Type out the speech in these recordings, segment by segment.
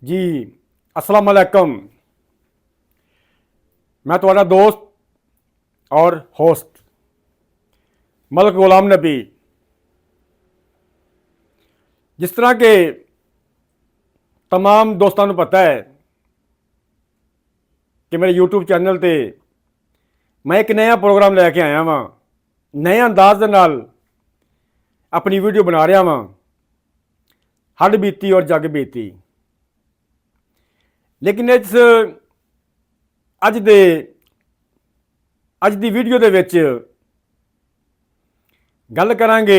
जी अस्सलाम वालेकुम। मैं तुम्हारा दोस्त और होस्ट मलिक गुलाम नबी। जिस तरह के तमाम दोस्तों को पता है कि मेरे यूट्यूब चैनल पे मैं एक नया प्रोग्राम लैके आया वहाँ, नए अंदाज दे नाल अपनी वीडियो बना रहा वहाँ, हड बीती और जग बीती। लेकिन इस अज दी वीडियो दे विच गल करांगे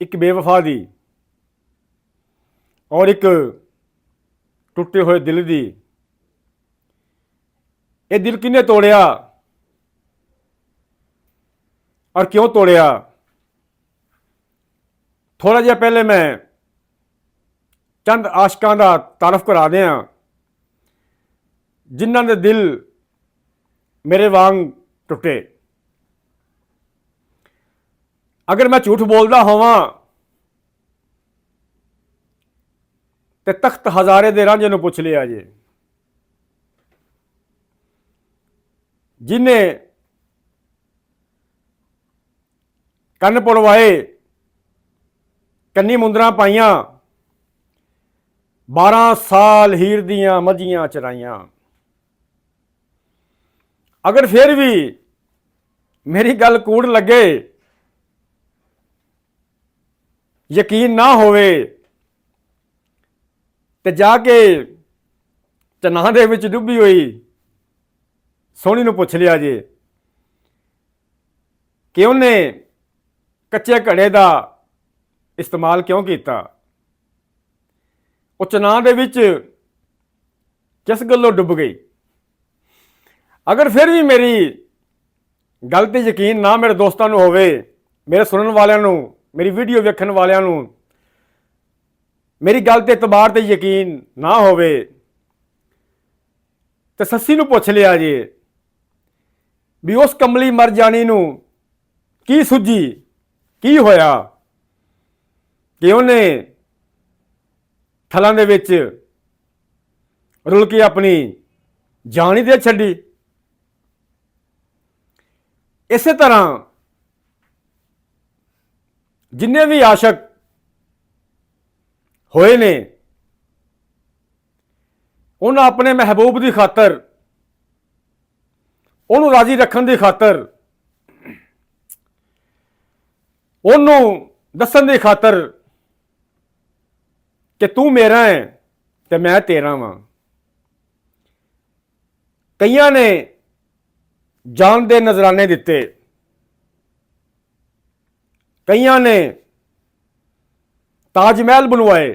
एक बेवफा दी और एक टुटे हुए दिल दी। ये दिल किने तोड़िया और क्यों तोड़िया, थोड़ा जिहा पहले मैं चंद आशकां दा तारफ करा दें जिन्हां दे दिल मेरे वांग टुटे। अगर मैं झूठ बोलदा होवां ते तख्त हज़ारे दे रांझे नूं पुछ लिया जे, जिन्हें कन्न पुड़वाए, कन्नी मुंदरां पाइयां, 12 साल हीर दियां मझियां चराइयां। अगर फिर भी मेरी गल कूड़ लगे, यकीन ना होवे ते जाके चनाह दे विच डुब्बी हुई सोहनी नूं पुछ लिया जे कि उन्हें कच्चे घड़े का इस्तेमाल क्यों किया, वो चनाह दे विच किस गल्लों डुब गई। अगर फिर भी मेरी गल ते यकीन ना मेरे दोस्तों नूं होवे, मेरे सुनने वालियां नूं, मेरी वीडियो वेखण वालियां नूं मेरी गल ते इतबार ते यकीन ना होवे ते सस्सी नूं पुछ लिया जे भी उस कमली मर जानी नूं की सुझी, की होया कि उन्हें थलां दे विच रुल के अपनी जान ही दे छड्डी। इसे तरह जिन्ने भी आशक होए ने उन्हें अपने महबूब की खातर, उन्होंने राजी रखने की खातर, उन्होंने दसन की खातर कि तू मेरा है तो मैं तेरा वां, कईयां ने जान दे नजराने दिते, कईयां ने ताजमहल बनवाए।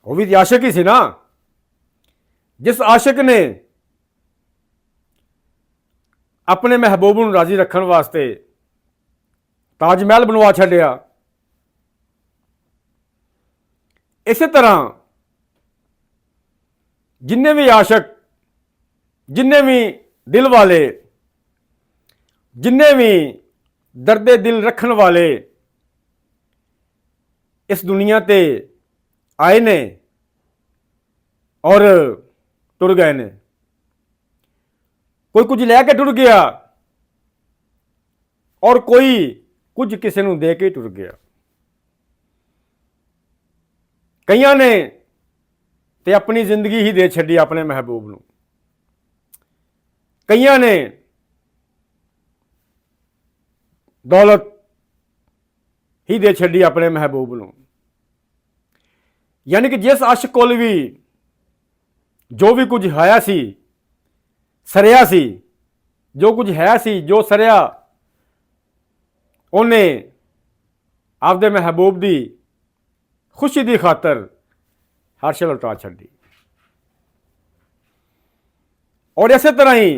वो भी आशिक ही सी ना। जिस आशिक ने अपने महबूब को राजी रखने वास्ते ताजमहल बनवा छड्डिया, इस तरह जिन्ने भी आशिक, जिन्ने भी दिल वाले, जिन्ने भी दर्दे दिल रखने वाले इस दुनिया ते आए ने और टुर गए ने। कोई कुछ लैके टुर गया और कोई कुछ किसी नूं दे के टुर गया। कईयां ने ते अपनी जिंदगी ही दे छड्डी अपने महबूब नूं, कईयां ने दौलत ही दे छड्डी अपने महबूब नूं। यानी कि जिस आशिक कोल भी जो भी कुछ है सी, सरिया सी, जो कुछ है सी, जो सरिया उन्हें आपदे महबूब की खुशी की खातर हर शे लुटा छड्डी। और इस तरह ही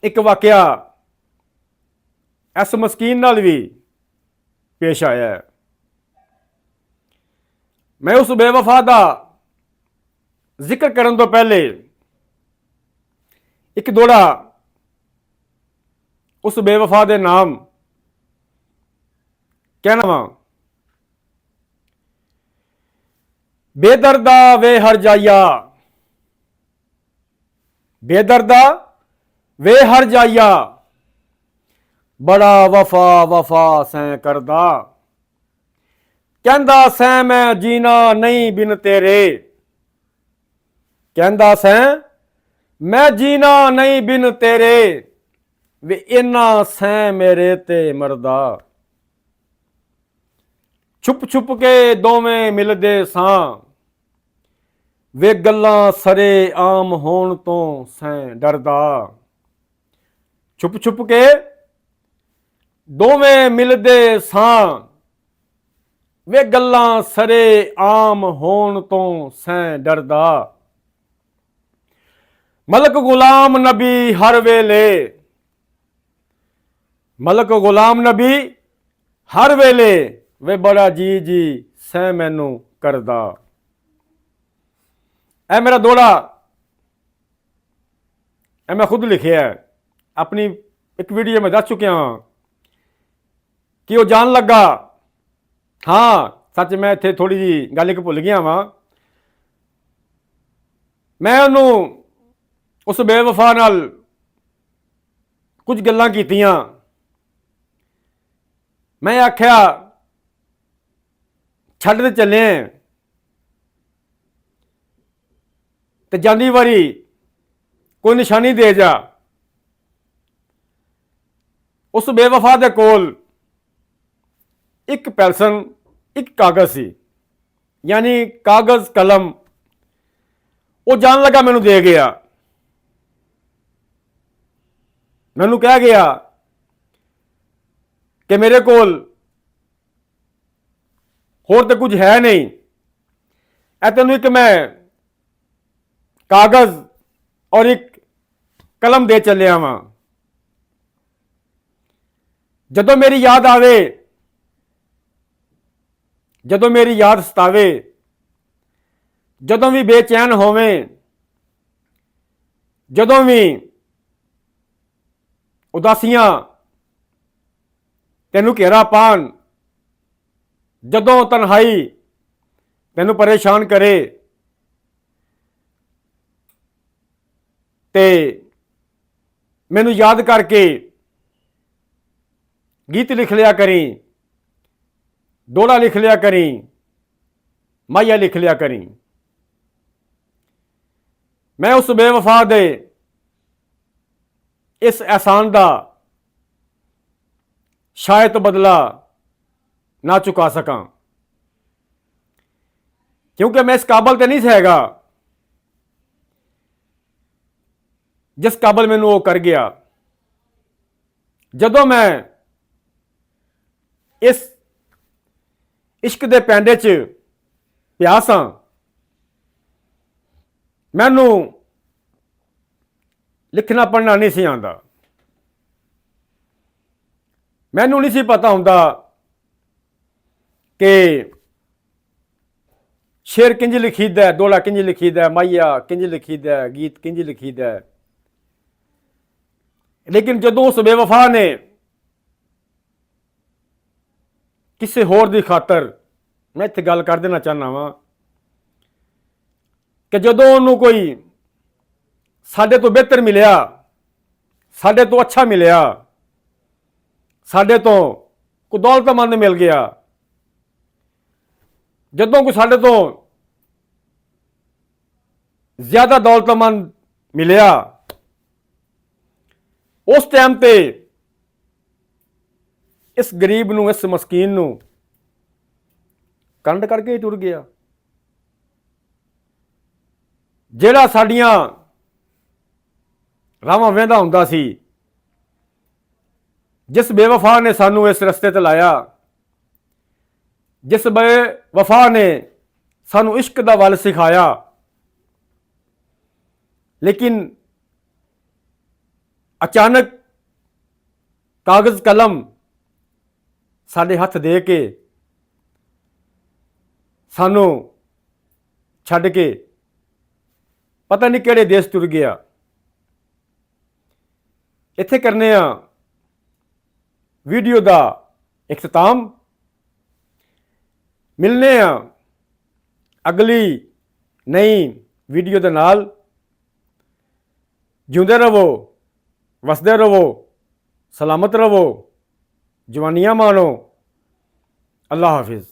एक वाकया इस मस्कीन नाल भी पेश आया है। मैं उस बेवफा का जिक्र करने तो पहले एक दौड़ा उस बेवफा के नाम कहना वा ਬੇਦਰਦਾ ਵੇ ਹਰ ਜਾਈਆ, ਬੇਦਰਦਾ ਵੇ ਹਰ ਜਾਈਆ, ਬੜਾ ਵਫਾ ਵਫਾ ਸੈਂ ਕਰਦਾ, ਕਹਿੰਦਾ ਸੈਂ ਮੈਂ ਜੀਣਾ ਨਹੀਂ ਬਿਨ ਤੇਰੇ, ਕਹਿੰਦਾ ਸੈਂ ਮੈਂ ਜੀਣਾ ਨਹੀਂ ਬਿਨ ਤੇਰੇ, ਵੇ ਇਨਾ ਸੈਂ ਮੇਰੇ ਤੇ ਮਰਦਾ, ਛੁਪ ਛੁਪ ਕੇ ਦੋਵੇਂ ਮਿਲਦੇ ਸਾਂ, ਵੇ ਗੱਲਾਂ ਸਰੇ ਆਮ ਹੋਣ ਤੋਂ ਸੈਂ ਡਰਦਾ, ਛੁਪ ਛੁਪ ਕੇ ਦੋਵੇਂ ਮਿਲਦੇ ਸਾਂ, ਵੇ ਗੱਲਾਂ ਸਰੇ ਆਮ ਹੋਣ ਤੋਂ ਸੈਂ ਡਰਦਾ, ਮਲਕ ਗੁਲਾਮ ਨਬੀ ਹਰ ਵੇਲੇ, ਮਲਕ ਗੁਲਾਮ ਨਬੀ ਹਰ ਵੇਲੇ, ਵੇ ਬੜਾ ਜੀ ਜੀ ਸੈਂ ਮੈਨੂੰ ਕਰਦਾ। ਇਹ ਮੇਰਾ ਦੋੜਾ, ਇਹ ਮੈਂ ਖੁਦ ਲਿਖਿਆ ਹੈ, ਆਪਣੀ ਇੱਕ ਵੀਡੀਓ ਮੈਂ ਦੱਸ ਚੁੱਕਿਆ ਹਾਂ ਕਿ ਉਹ ਜਾਣ ਲੱਗਾ। ਹਾਂ ਸੱਚ, ਮੈਂ ਇੱਥੇ ਥੋੜੀ ਜਿਹੀ ਗੱਲ ਇੱਕ ਭੁੱਲ ਗਿਆ ਵਾਂ। ਮੈਂ ਉਹਨੂੰ, ਉਸ ਬੇਵਫਾ ਨਾਲ ਕੁਝ ਗੱਲਾਂ ਕੀਤੀਆਂ। ਮੈਂ ਆਖਿਆ ਛੱਡ ਤੇ ਚੱਲੇ ਤੇ ਜਾਂਦੀ ਵਾਰੀ ਕੋਈ ਨਿਸ਼ਾਨੀ ਦੇ ਜਾ। ਉਸ ਬੇਵਫਾ ਦੇ ਕੋਲ ਇੱਕ ਪੈਨਸਲ, ਇੱਕ ਕਾਗਜ਼ ਸੀ, ਯਾਨੀ ਕਾਗਜ਼ ਕਲਮ। ਉਹ ਜਾਣ ਲੱਗਾ ਮੈਨੂੰ ਦੇ ਗਿਆ। ਮੈਨੂੰ ਕਹਿ ਗਿਆ ਕਿ ਮੇਰੇ ਕੋਲ ਹੋਰ ਤਾਂ ਕੁਝ ਹੈ ਨਹੀਂ, ਇਹ ਤੈਨੂੰ ਇੱਕ ਮੈਂ ਕਾਗਜ਼ ਔਰ ਇੱਕ ਕਲਮ ਦੇ ਚੱਲਿਆ ਵਾਂ। ਜਦੋਂ ਮੇਰੀ ਯਾਦ ਆਵੇ, ਜਦੋਂ ਮੇਰੀ ਯਾਦ ਸਤਾਵੇ, ਜਦੋਂ ਵੀ ਬੇਚੈਨ ਹੋਵੇਂ, ਜਦੋਂ ਵੀ ਉਦਾਸੀਆਂ ਤੈਨੂੰ ਘੇਰਾ ਪਾਣ, ਜਦੋਂ ਤਨਹਾਈ ਤੈਨੂੰ ਪਰੇਸ਼ਾਨ ਕਰੇ, ਤੇ ਮੈਨੂੰ ਯਾਦ ਕਰਕੇ ਗੀਤ ਲਿਖ ਲਿਆ ਕਰੀ, ਦੋੜਾ ਲਿਖ ਲਿਆ ਕਰੀ, ਮਾਇਆ ਲਿਖ ਲਿਆ ਕਰੀ। ਮੈਂ ਉਸ ਬੇਵਫਾ ਦੇ ਇਸ ਅਹਿਸਾਨ ਦਾ ਸ਼ਾਇਦ ਬਦਲਾ ਨਾ ਚੁਕਾ ਸਕਾਂ, ਕਿਉਂਕਿ ਮੈਂ ਇਸ ਕਾਬਲ ਤੇ ਨਹੀਂ ਹੈਗਾ ਜਿਸ ਕਾਬਲ ਮੈਨੂੰ ਉਹ ਕਰ ਗਿਆ। ਜਦੋਂ ਮੈਂ ਇਸ ਇਸ਼ਕ ਦੇ ਪੈਂਡੇ 'ਚ ਪਿਆ ਸਾਂ, ਮੈਨੂੰ ਲਿਖਣਾ ਪੜ੍ਹਨਾ ਨਹੀਂ ਸੀ ਆਉਂਦਾ। ਮੈਨੂੰ ਨਹੀਂ ਸੀ ਪਤਾ ਹੁੰਦਾ ਕਿ ਸ਼ੇਰ ਕਿੰਝ ਲਿਖੀਦਾ, ਦੋੜਾ ਕਿੰਝ ਲਿਖੀਦਾ, ਮਾਇਆ ਕਿੰਝ ਲਿਖੀਦਾ, ਗੀਤ ਕਿੰਝ ਲਿਖੀਦਾ। ਲੇਕਿਨ ਜਦੋਂ ਉਸ ਬੇਵਫਾ ਨੇ ਕਿਸੇ ਹੋਰ ਦੀ ਖਾਤਰ, ਮੈਂ ਇੱਥੇ ਗੱਲ ਕਰ ਦੇਣਾ ਚਾਹੁੰਦਾ ਵਾਂ ਕਿ ਜਦੋਂ ਉਹਨੂੰ ਕੋਈ ਸਾਡੇ ਤੋਂ ਬਿਹਤਰ ਮਿਲਿਆ, ਸਾਡੇ ਤੋਂ ਅੱਛਾ ਮਿਲਿਆ, ਸਾਡੇ ਤੋਂ ਕੋਈ ਦੌਲਤਮੰਦ ਮਿਲ ਗਿਆ, ਜਦੋਂ ਕੋਈ ਸਾਡੇ ਤੋਂ ਜ਼ਿਆਦਾ ਦੌਲਤਮੰਦ ਮਿਲਿਆ, ਉਸ ਟਾਈਮ ਤੇ ਇਸ ਗਰੀਬ ਨੂੰ, ਇਸ ਮਸਕੀਨ ਨੂੰ ਕੰਡ ਕਰਕੇ ਹੀ ਟੁਰ ਗਿਆ। ਜਿਹੜਾ ਸਾਡੀਆਂ ਰਾਹਾਂ ਵਹਿੰਦਾ ਹੁੰਦਾ ਸੀ, ਜਿਸ ਬੇਵਫਾ ਨੇ ਸਾਨੂੰ ਇਸ ਰਸਤੇ ਤੇ ਲਾਇਆ, ਜਿਸ ਬੇਵਫਾ ਨੇ ਸਾਨੂੰ ਇਸ਼ਕ ਦਾ ਵੱਲ ਸਿਖਾਇਆ, ਲੇਕਿਨ ਅਚਾਨਕ ਕਾਗਜ਼ ਕਲਮ ਸਾਡੇ ਹੱਥ ਦੇ ਕੇ ਸਾਨੂੰ ਛੱਡ ਕੇ ਪਤਾ ਨਹੀਂ ਕਿਹੜੇ ਦੇਸ਼ ਤੁਰ ਗਿਆ। ਇੱਥੇ ਕਰਨੇ ਆ ਵੀਡੀਓ ਦਾ ਇਖਤਤਾਮ। ਮਿਲਨੇ ਆ ਅਗਲੀ ਨਈ ਵੀਡੀਓ ਦੇ ਨਾਲ। ਜਿਉਂਦੇ ਰਹੋ, ਵਸਦੇ ਰਹੋ, ਸਲਾਮਤ ਰਹੋ, ਜਵਾਨੀਆਂ ਮਾਣੋ। ਅੱਲਾ ਹਾਫਿਜ਼।